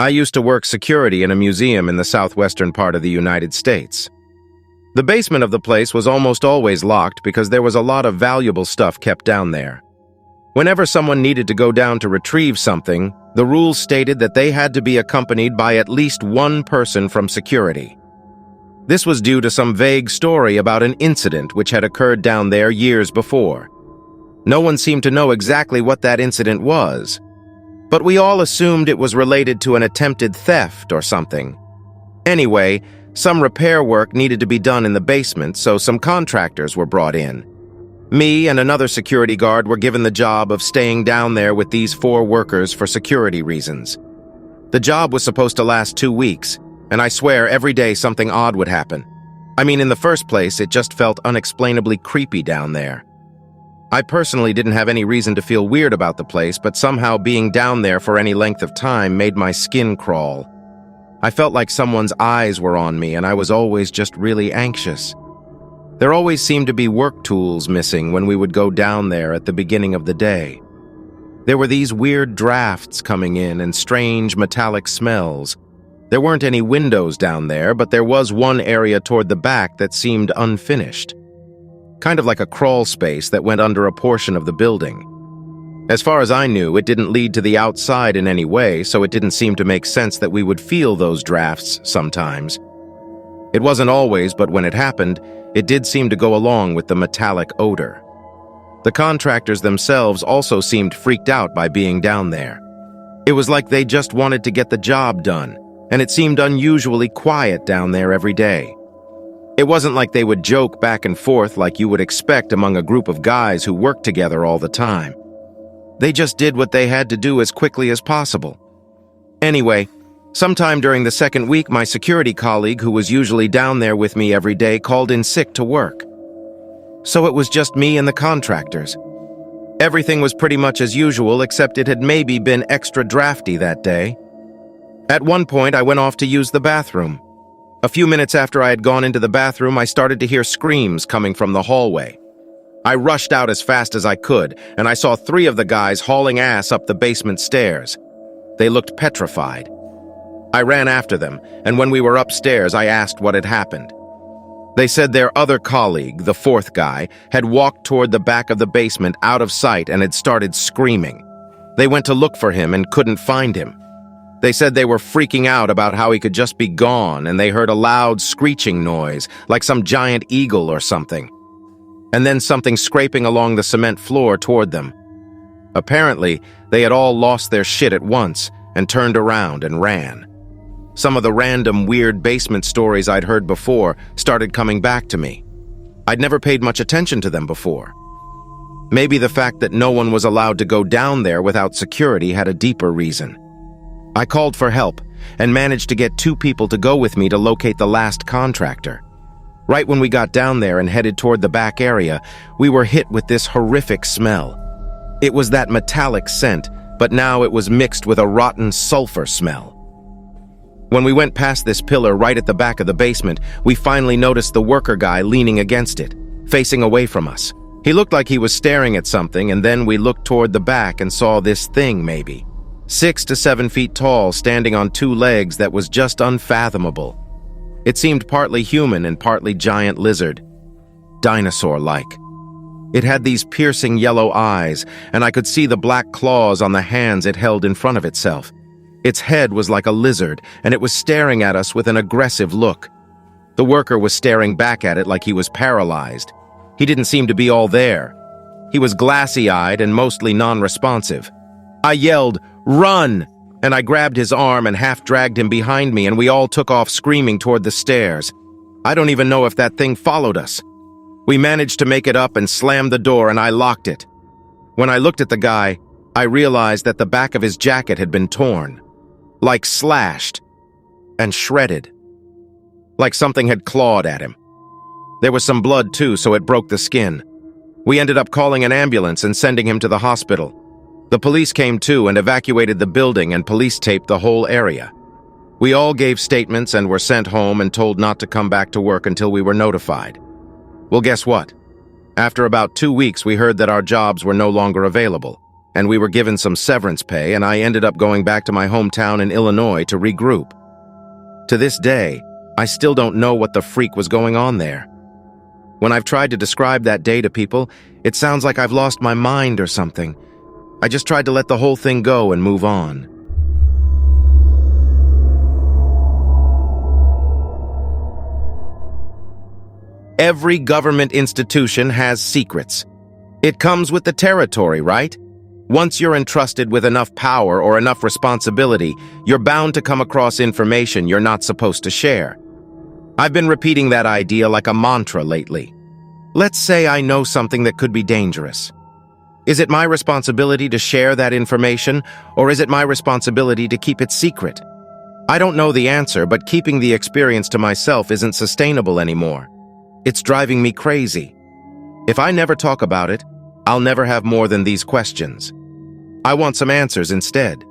I used to work security in a museum in the southwestern part of the United States. The basement of the place was almost always locked because there was a lot of valuable stuff kept down there. Whenever someone needed to go down to retrieve something, the rules stated that they had to be accompanied by at least one person from security. This was due to some vague story about an incident which had occurred down there years before. No one seemed to know exactly what that incident was, but we all assumed it was related to an attempted theft or something. Anyway, some repair work needed to be done in the basement, so some contractors were brought in. Me and another security guard were given the job of staying down there with these 4 workers for security reasons. The job was supposed to last 2 weeks, and I swear every day something odd would happen. I mean, in the first place, it just felt unexplainably creepy down there. I personally didn't have any reason to feel weird about the place, but somehow being down there for any length of time made my skin crawl. I felt like someone's eyes were on me, and I was always just really anxious. There always seemed to be work tools missing when we would go down there at the beginning of the day. There were these weird drafts coming in and strange metallic smells. There weren't any windows down there, but there was one area toward the back that seemed unfinished. Kind of like a crawl space that went under a portion of the building. As far as I knew, it didn't lead to the outside in any way, so it didn't seem to make sense that we would feel those drafts sometimes. It wasn't always, but when it happened, it did seem to go along with the metallic odor. The contractors themselves also seemed freaked out by being down there. It was like they just wanted to get the job done, and it seemed unusually quiet down there every day. It wasn't like they would joke back and forth like you would expect among a group of guys who worked together all the time. They just did what they had to do as quickly as possible. Anyway, sometime during the second week, my security colleague, who was usually down there with me every day, called in sick to work. So it was just me and the contractors. Everything was pretty much as usual, except it had maybe been extra drafty that day. At one point, I went off to use the bathroom. A few minutes after I had gone into the bathroom, I started to hear screams coming from the hallway. I rushed out as fast as I could, and I saw 3 of the guys hauling ass up the basement stairs. They looked petrified. I ran after them, and when we were upstairs, I asked what had happened. They said their other colleague, the 4th guy, had walked toward the back of the basement out of sight and had started screaming. They went to look for him and couldn't find him. They said they were freaking out about how he could just be gone, and they heard a loud screeching noise, like some giant eagle or something. And then something scraping along the cement floor toward them. Apparently, they had all lost their shit at once and turned around and ran. Some of the random weird basement stories I'd heard before started coming back to me. I'd never paid much attention to them before. Maybe the fact that no one was allowed to go down there without security had a deeper reason. I called for help and managed to get 2 people to go with me to locate the last contractor. Right when we got down there and headed toward the back area, we were hit with this horrific smell. It was that metallic scent, but now it was mixed with a rotten sulfur smell. When we went past this pillar right at the back of the basement, we finally noticed the worker guy leaning against it, facing away from us. He looked like he was staring at something, and then we looked toward the back and saw this thing maybe. 6 to 7 feet tall, standing on 2 legs that was just unfathomable. It seemed partly human and partly giant lizard. Dinosaur-like. It had these piercing yellow eyes, and I could see the black claws on the hands it held in front of itself. Its head was like a lizard, and it was staring at us with an aggressive look. The worker was staring back at it like he was paralyzed. He didn't seem to be all there. He was glassy-eyed and mostly non-responsive. I yelled, "Run!" and I grabbed his arm and half-dragged him behind me, and we all took off screaming toward the stairs. I don't even know if that thing followed us. We managed to make it up and slammed the door, and I locked it. When I looked at the guy, I realized that the back of his jacket had been torn. Like slashed and shredded. Like something had clawed at him. There was some blood too, so it broke the skin. We ended up calling an ambulance and sending him to the hospital. The police came too and evacuated the building and police taped the whole area. We all gave statements and were sent home and told not to come back to work until we were notified. Well, guess what? After about 2 weeks, we heard that our jobs were no longer available. and we were given some severance pay, and I ended up going back to my hometown in Illinois to regroup. To this day, I still don't know what the freak was going on there. When I've tried to describe that day to people, it sounds like I've lost my mind or something. I just tried to let the whole thing go and move on. Every government institution has secrets. It comes with the territory, right? Once you're entrusted with enough power or enough responsibility, you're bound to come across information you're not supposed to share. I've been repeating that idea like a mantra lately. Let's say I know something that could be dangerous. Is it my responsibility to share that information, or is it my responsibility to keep it secret? I don't know the answer, but keeping the experience to myself isn't sustainable anymore. It's driving me crazy. If I never talk about it, I'll never have more than these questions. I want some answers instead.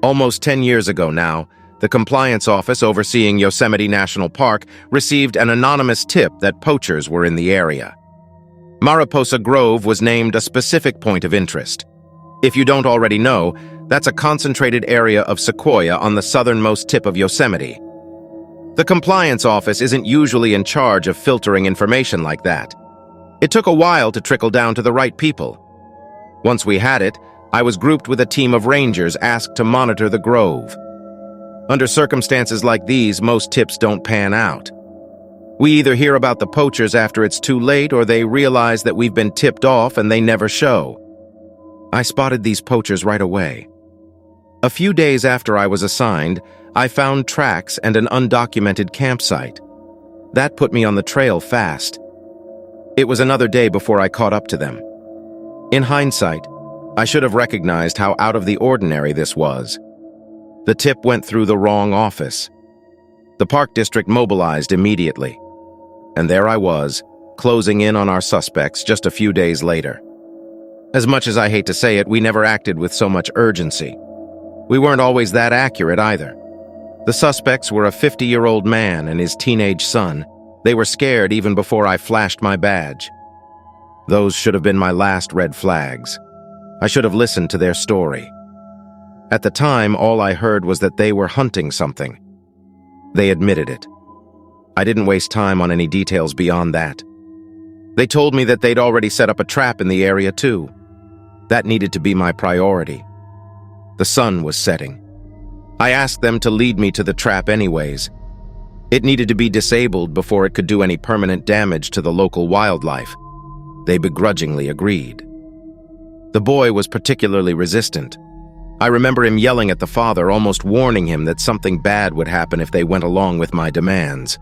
Almost 10 years ago now, the compliance office overseeing Yosemite National Park received an anonymous tip that poachers were in the area. Mariposa Grove was named a specific point of interest. If you don't already know, that's a concentrated area of sequoia on the southernmost tip of Yosemite. The compliance office isn't usually in charge of filtering information like that. It took a while to trickle down to the right people. Once we had it, I was grouped with a team of rangers asked to monitor the grove. Under circumstances like these, most tips don't pan out. We either hear about the poachers after it's too late, or they realize that we've been tipped off and they never show. I spotted these poachers right away. A few days after I was assigned, I found tracks and an undocumented campsite. That put me on the trail fast. It was another day before I caught up to them. In hindsight, I should have recognized how out of the ordinary this was. The tip went through the wrong office. The park district mobilized immediately. And there I was, closing in on our suspects just a few days later. As much as I hate to say it, we never acted with so much urgency. We weren't always that accurate either. The suspects were a 50-year-old man and his teenage son. They were scared even before I flashed my badge. Those should have been my last red flags. I should have listened to their story. At the time, all I heard was that they were hunting something. They admitted it. I didn't waste time on any details beyond that. They told me that they'd already set up a trap in the area too. That needed to be my priority. The sun was setting. I asked them to lead me to the trap anyways. It needed to be disabled before it could do any permanent damage to the local wildlife. They begrudgingly agreed. The boy was particularly resistant. I remember him yelling at the father, almost warning him that something bad would happen if they went along with my demands.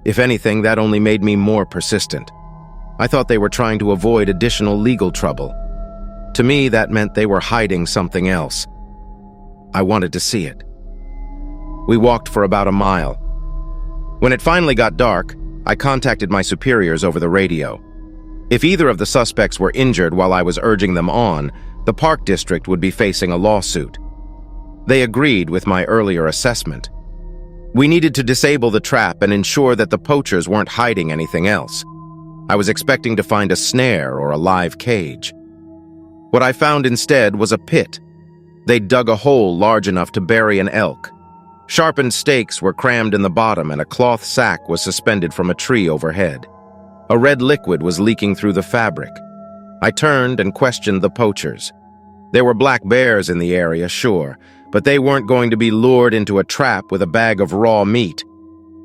If anything, that only made me more persistent. I thought they were trying to avoid additional legal trouble. To me, that meant they were hiding something else. I wanted to see it. We walked for about a mile. When it finally got dark, I contacted my superiors over the radio. If either of the suspects were injured while I was urging them on, the park district would be facing a lawsuit. They agreed with my earlier assessment. We needed to disable the trap and ensure that the poachers weren't hiding anything else. I was expecting to find a snare or a live cage. What I found instead was a pit. They'd dug a hole large enough to bury an elk. Sharpened stakes were crammed in the bottom and a cloth sack was suspended from a tree overhead. A red liquid was leaking through the fabric. I turned and questioned the poachers. There were black bears in the area, sure, but they weren't going to be lured into a trap with a bag of raw meat.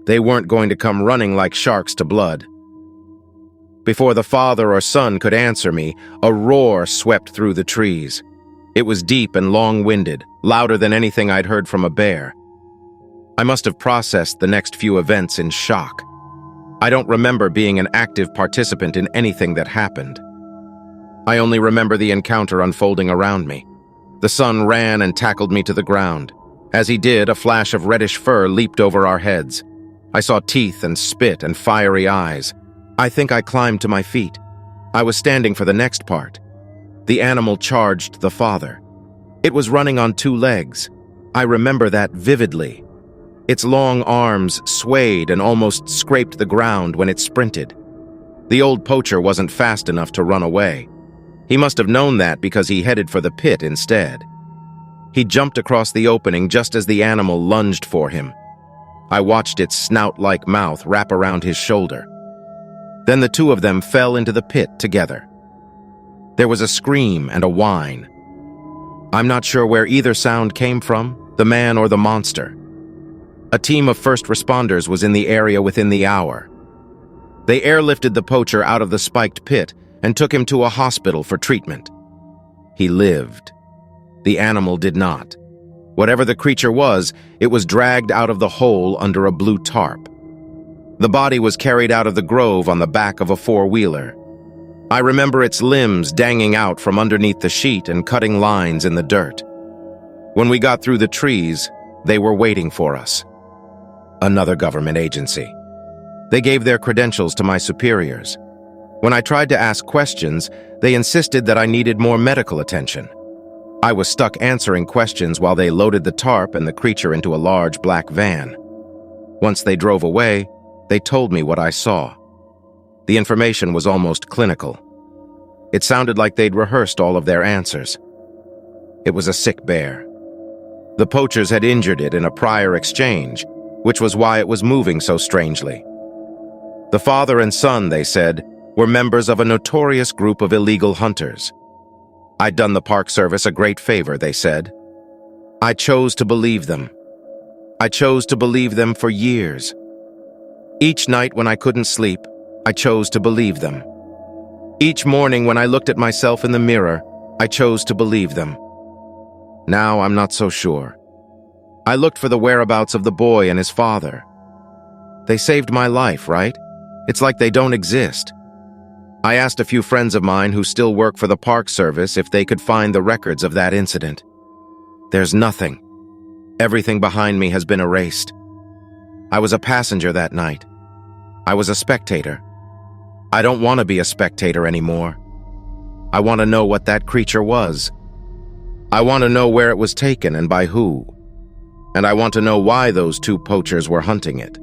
They weren't going to come running like sharks to blood. Before the father or son could answer me, a roar swept through the trees. It was deep and long-winded, louder than anything I'd heard from a bear. I must have processed the next few events in shock. I don't remember being an active participant in anything that happened. I only remember the encounter unfolding around me. The son ran and tackled me to the ground. As he did, a flash of reddish fur leaped over our heads. I saw teeth and spit and fiery eyes. I think I climbed to my feet. I was standing for the next part. The animal charged the father. It was running on 2 legs. I remember that vividly. Its long arms swayed and almost scraped the ground when it sprinted. The old poacher wasn't fast enough to run away. He must have known that because he headed for the pit instead. He jumped across the opening just as the animal lunged for him. I watched its snout-like mouth wrap around his shoulder. Then the two of them fell into the pit together. There was a scream and a whine. I'm not sure where either sound came from, the man or the monster. A team of first responders was in the area within the hour. They airlifted the poacher out of the spiked pit and took him to a hospital for treatment. He lived. The animal did not. Whatever the creature was, it was dragged out of the hole under a blue tarp. The body was carried out of the grove on the back of a four-wheeler. I remember its limbs dangling out from underneath the sheet and cutting lines in the dirt. When we got through the trees, they were waiting for us. Another government agency. They gave their credentials to my superiors. When I tried to ask questions, they insisted that I needed more medical attention. I was stuck answering questions while they loaded the tarp and the creature into a large black van. Once they drove away, they told me what I saw. The information was almost clinical. It sounded like they'd rehearsed all of their answers. It was a sick bear. The poachers had injured it in a prior exchange, which was why it was moving so strangely. The father and son, they said, were members of a notorious group of illegal hunters. I'd done the Park Service a great favor, they said. I chose to believe them. I chose to believe them for years. Each night when I couldn't sleep, I chose to believe them. Each morning when I looked at myself in the mirror, I chose to believe them. Now I'm not so sure. I looked for the whereabouts of the boy and his father. They saved my life, right? It's like they don't exist. I asked a few friends of mine who still work for the Park Service if they could find the records of that incident. There's nothing. Everything behind me has been erased. I was a passenger that night. I was a spectator. I don't want to be a spectator anymore. I want to know what that creature was. I want to know where it was taken and by who. And I want to know why those two poachers were hunting it.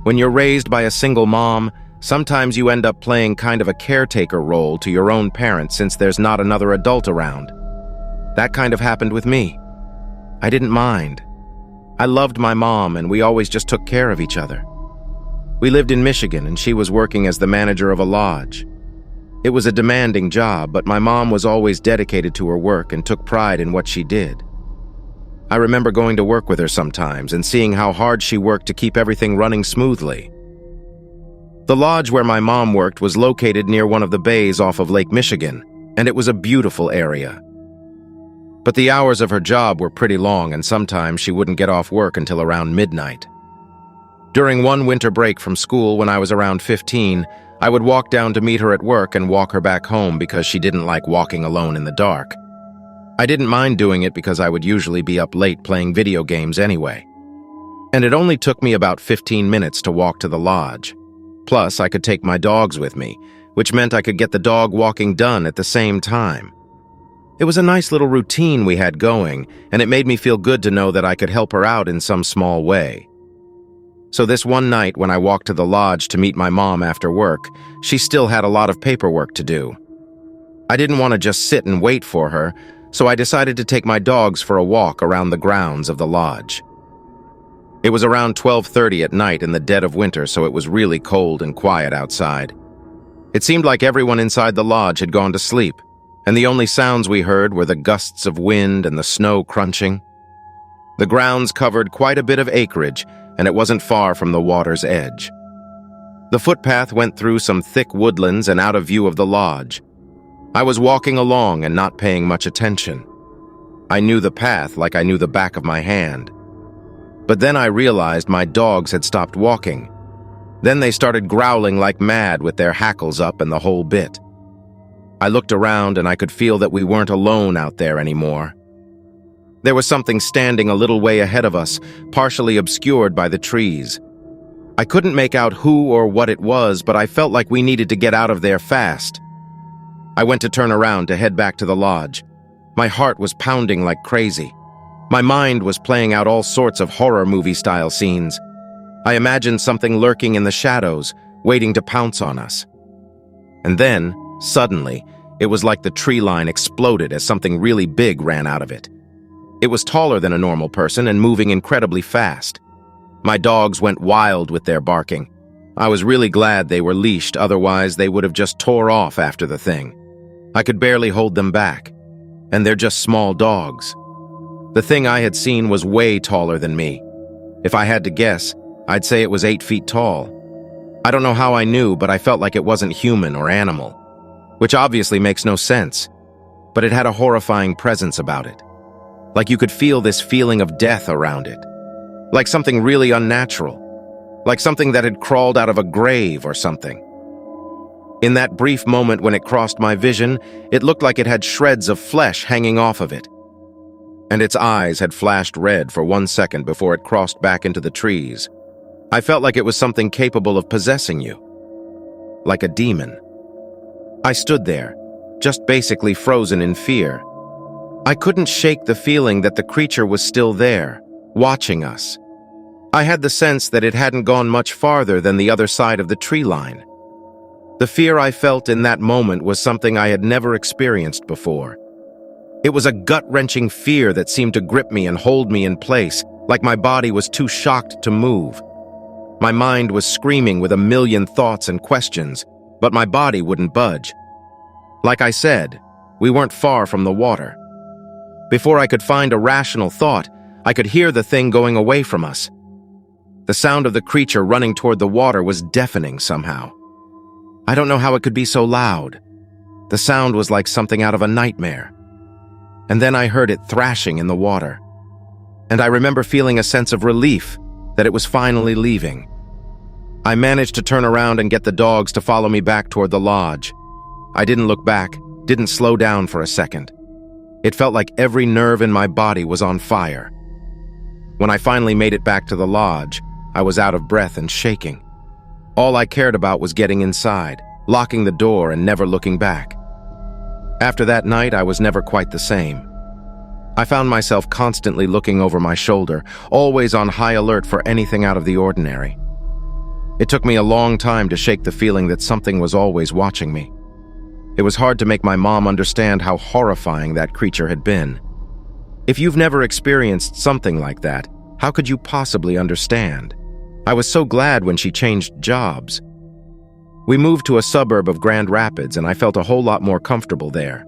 When you're raised by a single mom, sometimes you end up playing kind of a caretaker role to your own parents since there's not another adult around. That kind of happened with me. I didn't mind. I loved my mom and we always just took care of each other. We lived in Michigan and she was working as the manager of a lodge. It was a demanding job, but my mom was always dedicated to her work and took pride in what she did. I remember going to work with her sometimes and seeing how hard she worked to keep everything running smoothly. The lodge where my mom worked was located near one of the bays off of Lake Michigan, and it was a beautiful area. But the hours of her job were pretty long, and sometimes she wouldn't get off work until around midnight. During one winter break from school when I was around 15, I would walk down to meet her at work and walk her back home because she didn't like walking alone in the dark. I didn't mind doing it because I would usually be up late playing video games anyway. And it only took me about 15 minutes to walk to the lodge. Plus, I could take my dogs with me, which meant I could get the dog walking done at the same time. It was a nice little routine we had going, and it made me feel good to know that I could help her out in some small way. So this one night when I walked to the lodge to meet my mom after work, she still had a lot of paperwork to do. I didn't want to just sit and wait for her, so I decided to take my dogs for a walk around the grounds of the lodge. It was around 12:30 at night in the dead of winter, so it was really cold and quiet outside. It seemed like everyone inside the lodge had gone to sleep, and the only sounds we heard were the gusts of wind and the snow crunching. The grounds covered quite a bit of acreage, and it wasn't far from the water's edge. The footpath went through some thick woodlands and out of view of the lodge. I was walking along and not paying much attention. I knew the path like I knew the back of my hand. But then I realized my dogs had stopped walking. Then they started growling like mad with their hackles up and the whole bit. I looked around and I could feel that we weren't alone out there anymore. There was something standing a little way ahead of us, partially obscured by the trees. I couldn't make out who or what it was, but I felt like we needed to get out of there fast. I went to turn around to head back to the lodge. My heart was pounding like crazy. My mind was playing out all sorts of horror movie-style scenes. I imagined something lurking in the shadows, waiting to pounce on us. And then, suddenly, it was like the tree line exploded as something really big ran out of it. It was taller than a normal person and moving incredibly fast. My dogs went wild with their barking. I was really glad they were leashed, otherwise they would have just tore off after the thing. I could barely hold them back. And they're just small dogs. The thing I had seen was way taller than me. If I had to guess, I'd say it was 8 feet tall. I don't know how I knew, but I felt like it wasn't human or animal, which obviously makes no sense, but it had a horrifying presence about it. Like you could feel this feeling of death around it. Like something really unnatural. Like something that had crawled out of a grave or something. In that brief moment when it crossed my vision, it looked like it had shreds of flesh hanging off of it. And its eyes had flashed red for 1 second before it crossed back into the trees. I felt like it was something capable of possessing you. Like a demon. I stood there, just basically frozen in fear. I couldn't shake the feeling that the creature was still there, watching us. I had the sense that it hadn't gone much farther than the other side of the tree line. The fear I felt in that moment was something I had never experienced before. It was a gut-wrenching fear that seemed to grip me and hold me in place, like my body was too shocked to move. My mind was screaming with a million thoughts and questions, but my body wouldn't budge. Like I said, we weren't far from the water. Before I could find a rational thought, I could hear the thing going away from us. The sound of the creature running toward the water was deafening somehow. I don't know how it could be so loud. The sound was like something out of a nightmare. And then I heard it thrashing in the water. And I remember feeling a sense of relief that it was finally leaving. I managed to turn around and get the dogs to follow me back toward the lodge. I didn't look back, didn't slow down for a second. It felt like every nerve in my body was on fire. When I finally made it back to the lodge, I was out of breath and shaking. All I cared about was getting inside, locking the door and never looking back. After that night, I was never quite the same. I found myself constantly looking over my shoulder, always on high alert for anything out of the ordinary. It took me a long time to shake the feeling that something was always watching me. It was hard to make my mom understand how horrifying that creature had been. If you've never experienced something like that, how could you possibly understand? I was so glad when she changed jobs. We moved to a suburb of Grand Rapids, and I felt a whole lot more comfortable there.